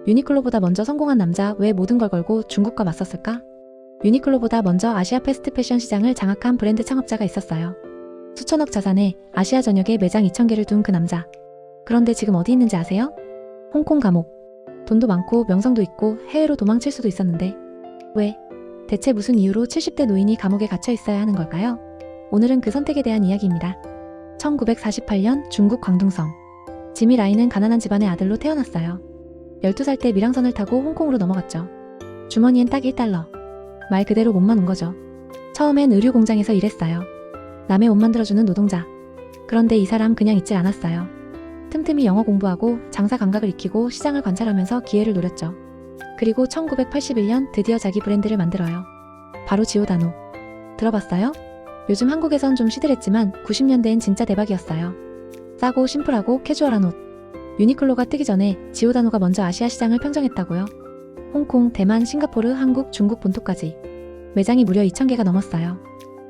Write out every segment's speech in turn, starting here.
유니클로보다 먼저 성공한 남자, 왜 모든 걸 걸고 중국과 맞섰을까? 유니클로보다 먼저 아시아 패스트 패션 시장을 장악한 브랜드 창업자가 있었어요. 수천억 자산에 아시아 전역에 매장 2,000개를 둔 그 남자. 그런데 지금 어디 있는지 아세요? 홍콩 감옥. 돈도 많고 명성도 있고 해외로 도망칠 수도 있었는데 왜? 대체 무슨 이유로 70대 노인이 감옥에 갇혀 있어야 하는 걸까요? 오늘은 그 선택에 대한 이야기입니다. 1948년 중국 광둥성. 지미 라이는 가난한 집안의 아들로 태어났어요. 12살 때 밀항선을 타고 홍콩으로 넘어갔죠. 주머니엔 딱 1달러. 말 그대로 몸만 온 거죠. 처음엔 의류 공장에서 일했어요. 남의 옷 만들어주는 노동자. 그런데 이 사람 그냥 있질 않았어요. 틈틈이 영어 공부하고 장사 감각을 익히고 시장을 관찰하면서 기회를 노렸죠. 그리고 1981년 드디어 자기 브랜드를 만들어요. 바로 지오다노. 들어봤어요? 요즘 한국에선 좀 시들했지만 90년대엔 진짜 대박이었어요. 싸고 심플하고 캐주얼한 옷. 유니클로가 뜨기 전에 지오다노가 먼저 아시아 시장을 평정했다고요. 홍콩, 대만, 싱가포르, 한국, 중국 본토까지. 매장이 무려 2,000개가 넘었어요.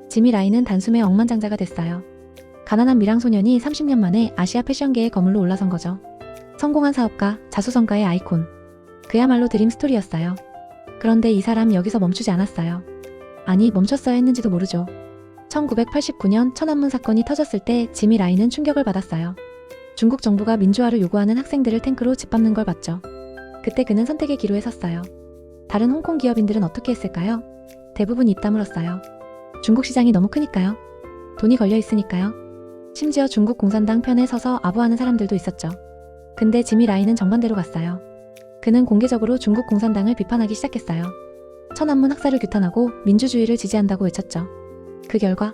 지미 라이는 단숨에 억만장자가 됐어요. 가난한 밀항 소년이 30년 만에 아시아 패션계의 거물로 올라선 거죠. 성공한 사업가, 자수성가의 아이콘. 그야말로 드림 스토리였어요. 그런데 이 사람 여기서 멈추지 않았어요. 아니, 멈췄어야 했는지도 모르죠. 1989년 천안문 사건이 터졌을 때 지미 라이는 충격을 받았어요. 중국 정부가 민주화를 요구하는 학생들을 탱크로 짓밟는 걸 봤죠. 그때 그는 선택의 기로에 섰어요. 다른 홍콩 기업인들은 어떻게 했을까요? 대부분 입 다물었어요. 중국 시장이 너무 크니까요. 돈이 걸려 있으니까요. 심지어 중국 공산당 편에 서서 아부하는 사람들도 있었죠. 근데 지미 라이는 정반대로 갔어요. 그는 공개적으로 중국 공산당을 비판하기 시작했어요. 천안문 학살을 규탄하고 민주주의를 지지한다고 외쳤죠. 그 결과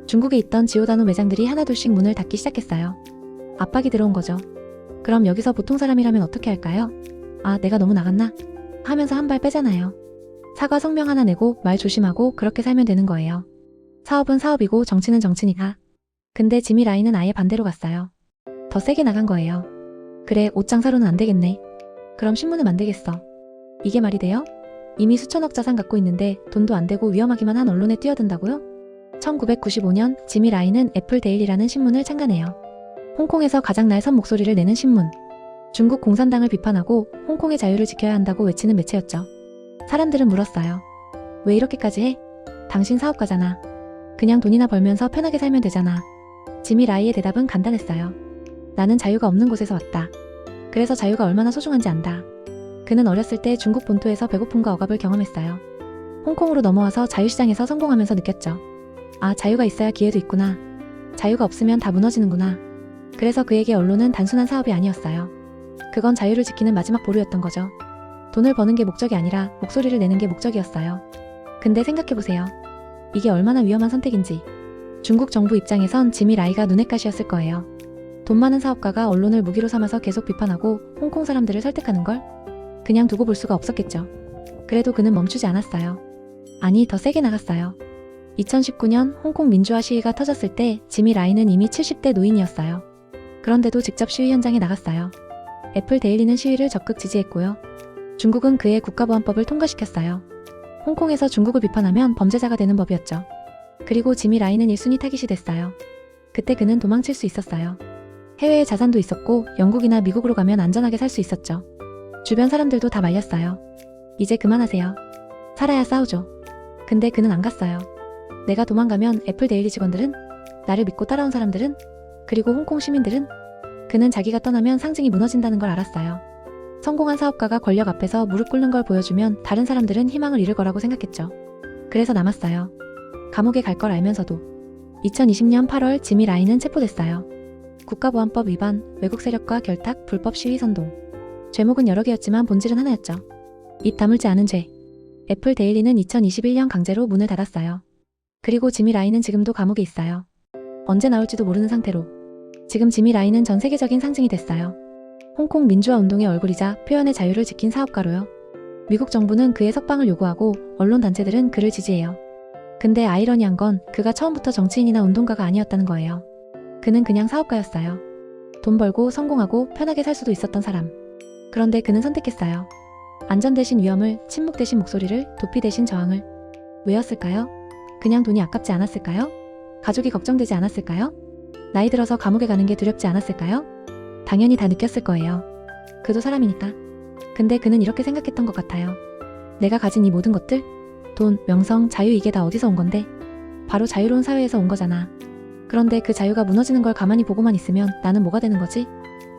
중국에 있던 지오다노 매장들이 하나둘씩 문을 닫기 시작했어요. 압박이 들어온 거죠. 그럼 여기서 보통 사람이라면 어떻게 할까요? 아, 내가 너무 나갔나? 하면서 한 발 빼잖아요. 사과 성명 하나 내고 말 조심하고 그렇게 살면 되는 거예요. 사업은 사업이고 정치는 정치니까. 근데 지미 라이는 아예 반대로 갔어요. 더 세게 나간 거예요. 그래, 옷 장사로는 안 되겠네. 그럼 신문을 만들겠어. 이게 말이 돼요? 이미 수천억 자산 갖고 있는데 돈도 안 되고 위험하기만 한 언론에 뛰어든다고요? 1995년 지미 라이는 애플 데일리라는 신문을 창간해요. 홍콩에서 가장 날선 목소리를 내는 신문. 중국 공산당을 비판하고 홍콩의 자유를 지켜야 한다고 외치는 매체였죠. 사람들은 물었어요. 왜 이렇게까지 해? 당신 사업가잖아. 그냥 돈이나 벌면서 편하게 살면 되잖아. 지미 라이의 대답은 간단했어요. 나는 자유가 없는 곳에서 왔다. 그래서 자유가 얼마나 소중한지 안다. 그는 어렸을 때 중국 본토에서 배고픔과 억압을 경험했어요. 홍콩으로 넘어와서 자유시장에서 성공하면서 느꼈죠. 아, 자유가 있어야 기회도 있구나. 자유가 없으면 다 무너지는구나. 그래서 그에게 언론은 단순한 사업이 아니었어요. 그건 자유를 지키는 마지막 보루였던 거죠. 돈을 버는 게 목적이 아니라 목소리를 내는 게 목적이었어요. 근데 생각해보세요. 이게 얼마나 위험한 선택인지. 중국 정부 입장에선 지미 라이가 눈엣 가시였을 거예요. 돈 많은 사업가가 언론을 무기로 삼아서 계속 비판하고 홍콩 사람들을 설득하는 걸 그냥 두고 볼 수가 없었겠죠. 그래도 그는 멈추지 않았어요. 아니, 더 세게 나갔어요. 2019년 홍콩 민주화 시위가 터졌을 때 지미 라이는 이미 70대 노인이었어요. 그런데도 직접 시위 현장에 나갔어요. 애플 데일리는 시위를 적극 지지했고요. 중국은 그의 국가보안법을 통과시켰어요. 홍콩에서 중국을 비판하면 범죄자가 되는 법이었죠. 그리고 지미 라이는 1순위 타깃이 됐어요. 그때 그는 도망칠 수 있었어요. 해외에 자산도 있었고 영국이나 미국으로 가면 안전하게 살 수 있었죠. 주변 사람들도 다 말렸어요. 이제 그만하세요. 살아야 싸우죠. 근데 그는 안 갔어요. 내가 도망가면 애플 데일리 직원들은? 나를 믿고 따라온 사람들은? 그리고 홍콩 시민들은? 그는 자기가 떠나면 상징이 무너진다는 걸 알았어요. 성공한 사업가가 권력 앞에서 무릎 꿇는 걸 보여주면 다른 사람들은 희망을 잃을 거라고 생각했죠. 그래서 남았어요. 감옥에 갈 걸 알면서도. 2020년 8월 지미 라이는 체포됐어요. 국가보안법 위반, 외국 세력과 결탁, 불법 시위 선동. 죄목은 여러 개였지만 본질은 하나였죠. 입 다물지 않은 죄. 애플 데일리는 2021년 강제로 문을 닫았어요. 그리고 지미 라이는 지금도 감옥에 있어요. 언제 나올지도 모르는 상태로. 지금 지미 라이는 전 세계적인 상징이 됐어요. 홍콩 민주화 운동의 얼굴이자 표현의 자유를 지킨 사업가로요. 미국 정부는 그의 석방을 요구하고 언론 단체들은 그를 지지해요. 근데 아이러니한 건 그가 처음부터 정치인이나 운동가가 아니었다는 거예요. 그는 그냥 사업가였어요. 돈 벌고 성공하고 편하게 살 수도 있었던 사람. 그런데 그는 선택했어요. 안전 대신 위험을, 침묵 대신 목소리를, 도피 대신 저항을. 왜였을까요? 그냥 돈이 아깝지 않았을까요? 가족이 걱정되지 않았을까요? 나이 들어서 감옥에 가는 게 두렵지 않았을까요? 당연히 다 느꼈을 거예요. 그도 사람이니까. 근데 그는 이렇게 생각했던 것 같아요. 내가 가진 이 모든 것들? 돈, 명성, 자유 이게 다 어디서 온 건데? 바로 자유로운 사회에서 온 거잖아. 그런데 그 자유가 무너지는 걸 가만히 보고만 있으면 나는 뭐가 되는 거지?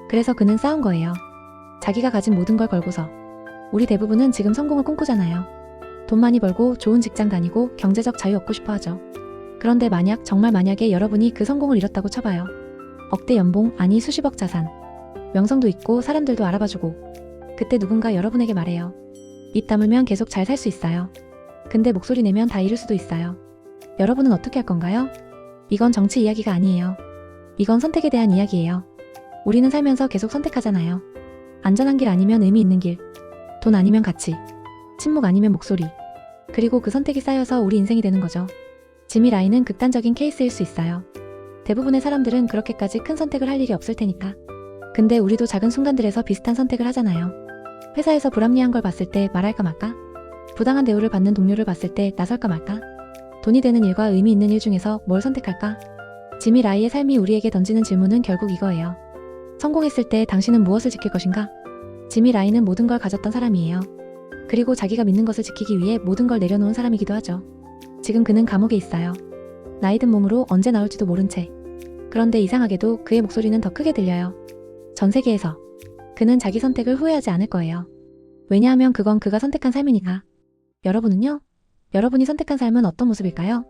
그래서 그는 싸운 거예요. 자기가 가진 모든 걸 걸고서. 우리 대부분은 지금 성공을 꿈꾸잖아요. 돈 많이 벌고 좋은 직장 다니고 경제적 자유 얻고 싶어 하죠. 그런데 정말 만약에 여러분이 그 성공을 잃었다고 쳐봐요. 억대 연봉, 아니 수십억 자산. 명성도 있고 사람들도 알아봐주고. 그때 누군가 여러분에게 말해요. 입 다물면 계속 잘 살 수 있어요. 근데 목소리 내면 다 잃을 수도 있어요. 여러분은 어떻게 할 건가요? 이건 정치 이야기가 아니에요. 이건 선택에 대한 이야기예요. 우리는 살면서 계속 선택하잖아요. 안전한 길 아니면 의미 있는 길. 돈 아니면 가치. 침묵 아니면 목소리. 그리고 그 선택이 쌓여서 우리 인생이 되는 거죠. 지미 라인은 극단적인 케이스일 수 있어요. 대부분의 사람들은 그렇게까지 큰 선택을 할 일이 없을 테니까. 근데 우리도 작은 순간들에서 비슷한 선택을 하잖아요. 회사에서 불합리한 걸 봤을 때 말할까 말까? 부당한 대우를 받는 동료를 봤을 때 나설까 말까? 돈이 되는 일과 의미 있는 일 중에서 뭘 선택할까? 지미 라이의 삶이 우리에게 던지는 질문은 결국 이거예요. 성공했을 때 당신은 무엇을 지킬 것인가? 지미 라이는 모든 걸 가졌던 사람이에요. 그리고 자기가 믿는 것을 지키기 위해 모든 걸 내려놓은 사람이기도 하죠. 지금 그는 감옥에 있어요. 나이든 몸으로 언제 나올지도 모른 채. 그런데 이상하게도 그의 목소리는 더 크게 들려요. 전 세계에서. 그는 자기 선택을 후회하지 않을 거예요. 왜냐하면 그건 그가 선택한 삶이니까. 여러분은요? 여러분이 선택한 삶은 어떤 모습일까요?